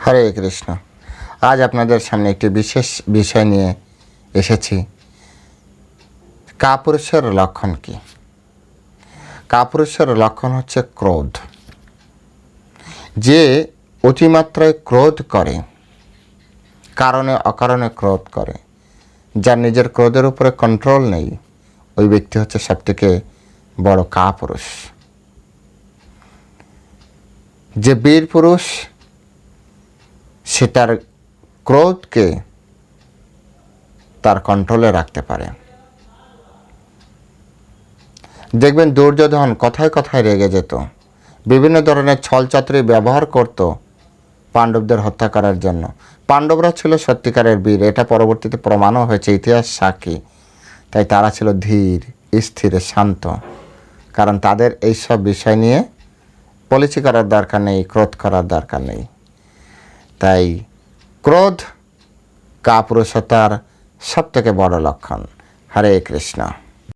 হরে কৃষ্ণ। আজ আপনাদের সামনে একটি বিশেষ বিষয় নিয়ে এসেছি। কাপুরুষের লক্ষণ কি? কাপুরুষের লক্ষণ হচ্ছে ক্রোধ। যে অতিমাত্রায় ক্রোধ করে, কারণে অকারণে ক্রোধ করে, যার নিজের ক্রোধের উপরে কন্ট্রোল নেই, ওই ব্যক্তি হচ্ছে সবথেকে বড় কাপুরুষ। যে বীর পুরুষ সে তার ক্রোধকে তার কন্ট্রোলে রাখতে পারে। দেখবেন দুর্যোধন কথায় কথায় রেগে যেত, বিভিন্ন ধরনের ছলচাতুরি ব্যবহার করত পাণ্ডবদের হত্যা করার জন্য। পাণ্ডবরা ছিল সত্যিকারের বীর, এটা পরবর্তীতে প্রমাণও হয়েছে, ইতিহাস সাক্ষী। তাই তারা ছিল ধীর, স্থির, শান্ত, কারণ তাদের এইসব বিষয় নিয়ে পলিসি করার দরকার নেই, ক্রোধ করার দরকার নেই। তাই ক্রোধ কাপুরুষতার সবথেকে বড় লক্ষণ। হরে কৃষ্ণ।